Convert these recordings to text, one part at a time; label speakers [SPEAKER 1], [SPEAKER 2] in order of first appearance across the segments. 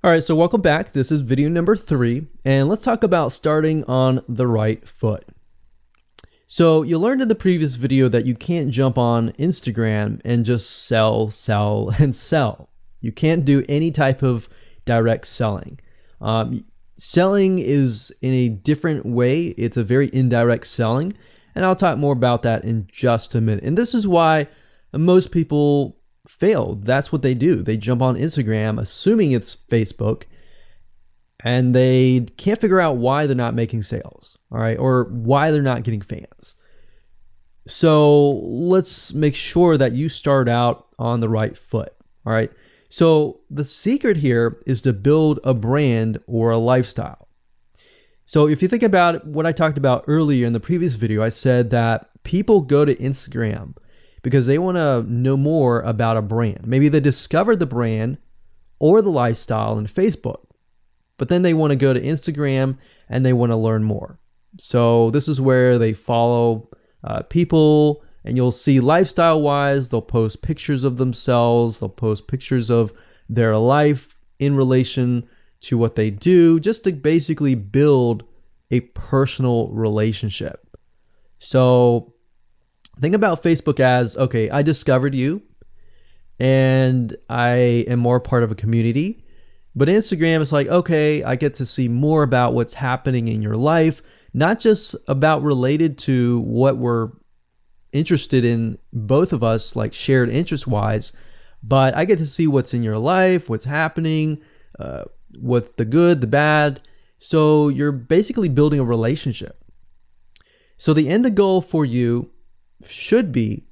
[SPEAKER 1] All right, so welcome back. This is video number 3, and let's talk about starting on the right foot. So you learned in the previous video that you can't jump on Instagram and just sell, and sell. You can't do any type of direct selling. Selling is in a different way. It's a very indirect selling, and I'll talk more about that in just a minute. And this is why most people fail. That's what they do. They jump on Instagram assuming it's Facebook, and they can't figure out why they're not making sales, all right, or why they're not getting fans. So let's make sure that you start out on the right foot, all right? So the secret here is to build a brand or a lifestyle. So if you think about what I talked about earlier in the previous video, I said that people go to Instagram because they want to know more about a brand. Maybe they discovered the brand or the lifestyle in Facebook, but then they want to go to Instagram and they want to learn more. So this is where they follow people, and you'll see lifestyle-wise, they'll post pictures of themselves, they'll post pictures of their life in relation to what they do, just to basically build a personal relationship. So think about Facebook as, okay, I discovered you and I am more part of a community. But Instagram is like, okay, I get to see more about what's happening in your life, not just about related to what we're interested in, both of us, like shared interest-wise, but I get to see what's in your life, what's happening, what the good, the bad. So you're basically building a relationship. So the end goal for you should be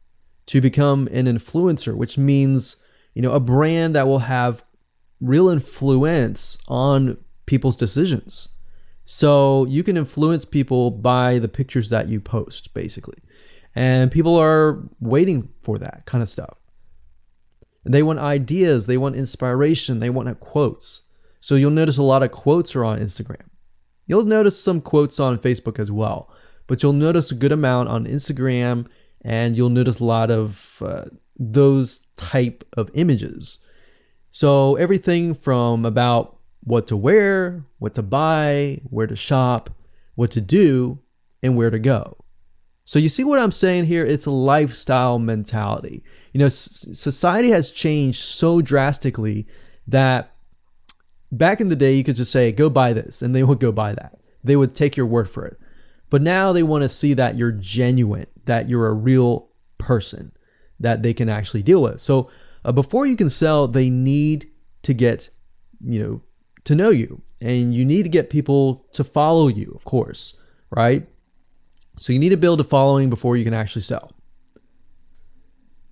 [SPEAKER 1] to become an influencer, which means, a brand that will have real influence on people's decisions. So you can influence people by the pictures that you post, basically. And people are waiting for that kind of stuff. They want ideas, they want inspiration, they want quotes. So you'll notice a lot of quotes are on Instagram. You'll notice some quotes on Facebook as well, but you'll notice a good amount on Instagram, and you'll notice a lot of those type of images. So everything from about what to wear, what to buy, where to shop, what to do, and where to go. So you see what I'm saying here? It's a lifestyle mentality. Society has changed so drastically that back in the day, you could just say, go buy this, and they would go buy that. They would take your word for it. But now they want to see that you're genuine, that you're a real person that they can actually deal with. So before you can sell, they need to get, to know you, and you need to get people to follow you, of course, right? So you need to build a following before you can actually sell.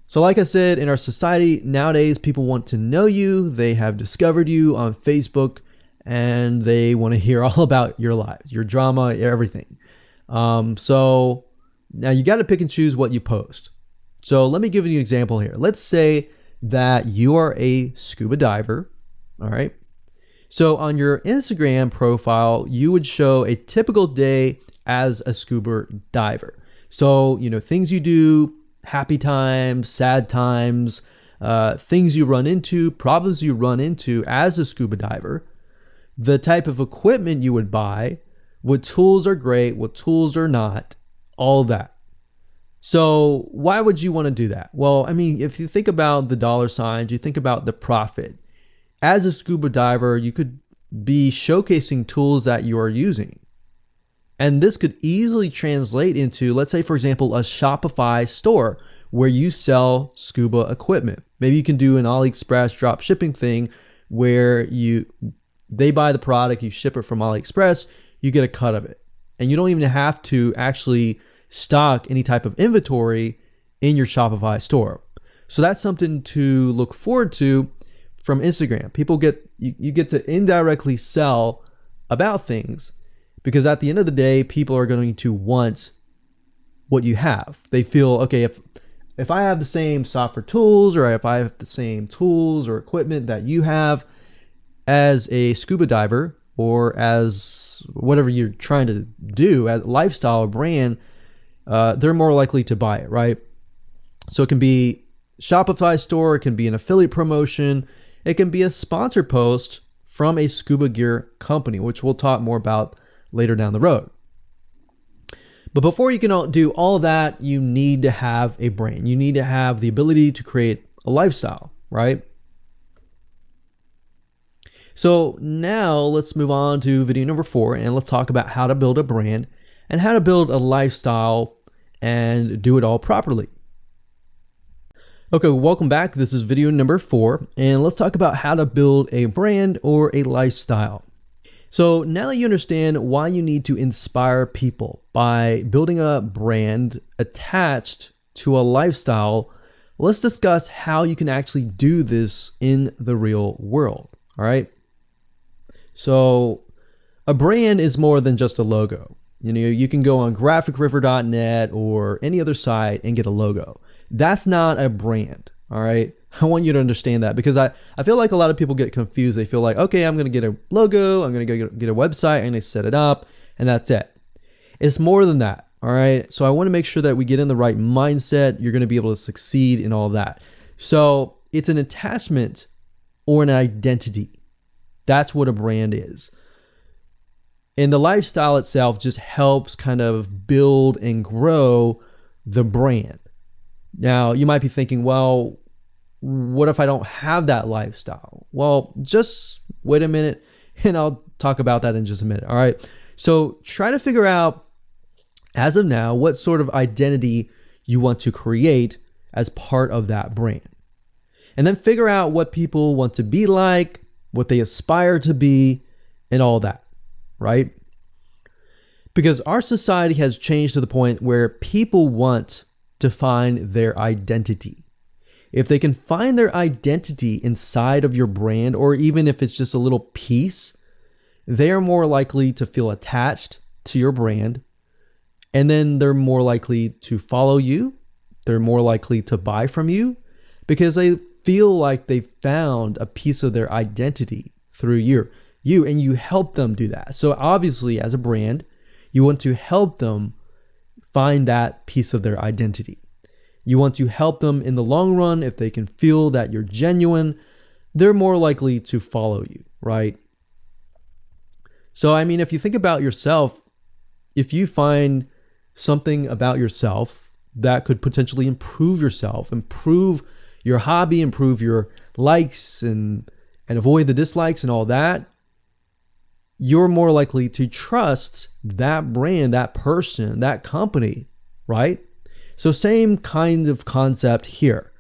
[SPEAKER 1] So like I said, in our society nowadays, people want to know you. They have discovered you on Facebook, and they want to hear all about your lives, your drama, everything. So now you got to pick and choose what you post. So let me give you an example here. Let's say that you are a scuba diver, all right? So on your Instagram profile, you would show a typical day as a scuba diver. So, things you do, happy times, sad times, things you run into, problems you run into as a scuba diver, the type of equipment you would buy, what tools are great, what tools are not, all that. So why would you want to do that? Well, if you think about the dollar signs, you think about the profit. As a scuba diver, you could be showcasing tools that you are using. And this could easily translate into, let's say, for example, a Shopify store where you sell scuba equipment. Maybe you can do an AliExpress drop shipping thing where they buy the product, you ship it from AliExpress, you get a cut of it. And you don't even have to actually stock any type of inventory in your Shopify store. So that's something to look forward to from Instagram. You get to indirectly sell about things, because at the end of the day, people are going to want what you have. They feel, okay, if I have the same software tools, or if I have the same tools or equipment that you have as a scuba diver, or as whatever you're trying to do, as a lifestyle or brand, they're more likely to buy it, right? So it can be Shopify store, it can be an affiliate promotion, it can be a sponsor post from a scuba gear company, which we'll talk more about later down the road. But before you can do all of that, you need to have a brand. You need to have the ability to create a lifestyle, right? So now let's move on to video number 4, and let's talk about how to build a brand and how to build a lifestyle and do it all properly. Okay, welcome back. This is video number 4, and let's talk about how to build a brand or a lifestyle. So now that you understand why you need to inspire people by building a brand attached to a lifestyle, let's discuss how you can actually do this in the real world. All right. So a brand is more than just a logo. You can go on graphicriver.net or any other site and get a logo. That's not a brand. All right. I want you to understand that, because I feel like a lot of people get confused. They feel like, okay, I'm going to get a logo, I'm going to get a website, I'm going to set it up, and that's it. It's more than that. All right. So I want to make sure that we get in the right mindset. You're going to be able to succeed in all of that. So it's an attachment or an identity. That's what a brand is. And the lifestyle itself just helps kind of build and grow the brand. Now, you might be thinking, well, what if I don't have that lifestyle? Well, just wait a minute and I'll talk about that in just a minute. All right. So try to figure out, as of now, what sort of identity you want to create as part of that brand. And then figure out what people want to be like, what they aspire to be, and all that, right? Because our society has changed to the point where people want to find their identity. If they can find their identity inside of your brand, or even if it's just a little piece, they are more likely to feel attached to your brand. And then they're more likely to follow you. They're more likely to buy from you because they feel like they found a piece of their identity through you, and you help them do that. So obviously, as a brand, you want to help them find that piece of their identity. You want to help them in the long run. If they can feel that you're genuine, they're more likely to follow you, right? So, I mean, if you think about yourself, if you find something about yourself that could potentially improve yourself, improve your hobby, improve your likes, and avoid the dislikes and all that, you're more likely to trust that brand, that person, that company, right? So same kind of concept here.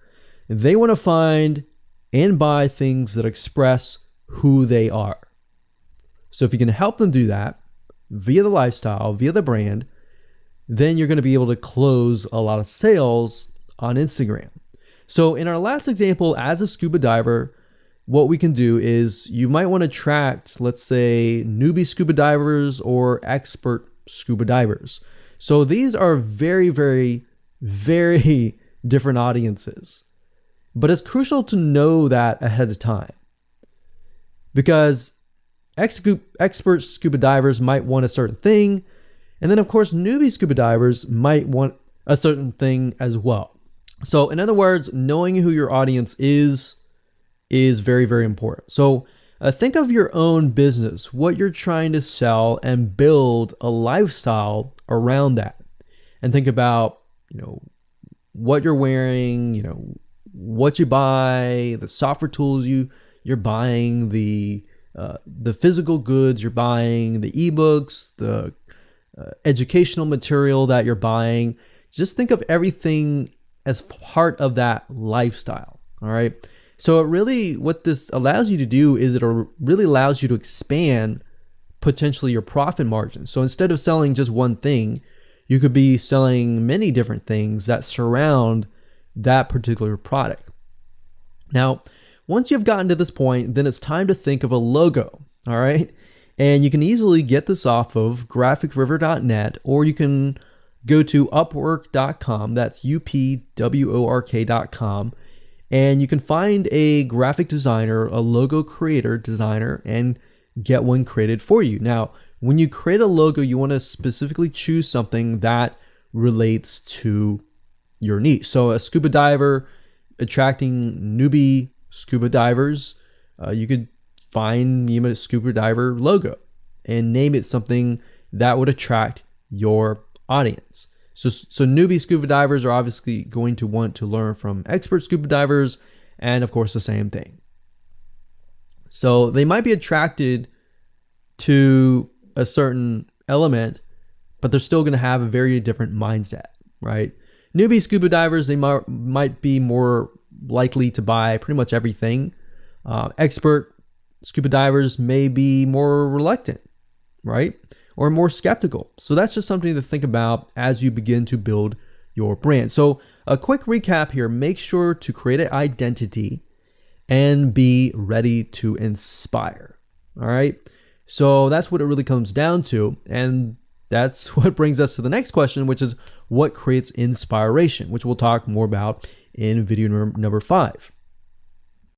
[SPEAKER 1] They want to find and buy things that express who they are. So if you can help them do that via the lifestyle, via the brand, then you're going to be able to close a lot of sales on Instagram. So in our last example, as a scuba diver, what we can do is you might want to attract, let's say, newbie scuba divers or expert scuba divers. So these are very, very, very different audiences. But it's crucial to know that ahead of time, because expert scuba divers might want a certain thing. And then, of course, newbie scuba divers might want a certain thing as well. So in other words, knowing who your audience is very, very important. So think of your own business, what you're trying to sell, and build a lifestyle around that. And think about, what you're wearing, what you buy, the software tools you're buying, the physical goods you're buying, the ebooks, the educational material that you're buying. Just think of everything as part of that lifestyle. All right. So what this allows you to do is it really allows you to expand potentially your profit margin. So instead of selling just one thing, you could be selling many different things that surround that particular product. Now, once you've gotten to this point, then it's time to think of a logo. All right. And you can easily get this off of graphicriver.net, or you can go to upwork.com. That's upwork.com. And you can find a graphic designer, a logo creator, designer, and get one created for you. Now, when you create a logo, you want to specifically choose something that relates to your niche. So a scuba diver attracting newbie scuba divers, you could find a scuba diver logo and name it something that would attract your audience. So newbie scuba divers are obviously going to want to learn from expert scuba divers, and of course the same thing. So they might be attracted to a certain element, but they're still going to have a very different mindset, right? Newbie scuba divers, they might be more likely to buy pretty much everything. Expert scuba divers may be more reluctant, right? Or more skeptical. So that's just something to think about as you begin to build your brand. So a quick recap here: make sure to create an identity and be ready to inspire. All right. So that's what it really comes down to. And that's what brings us to the next question, which is what creates inspiration, which we'll talk more about in video number 5.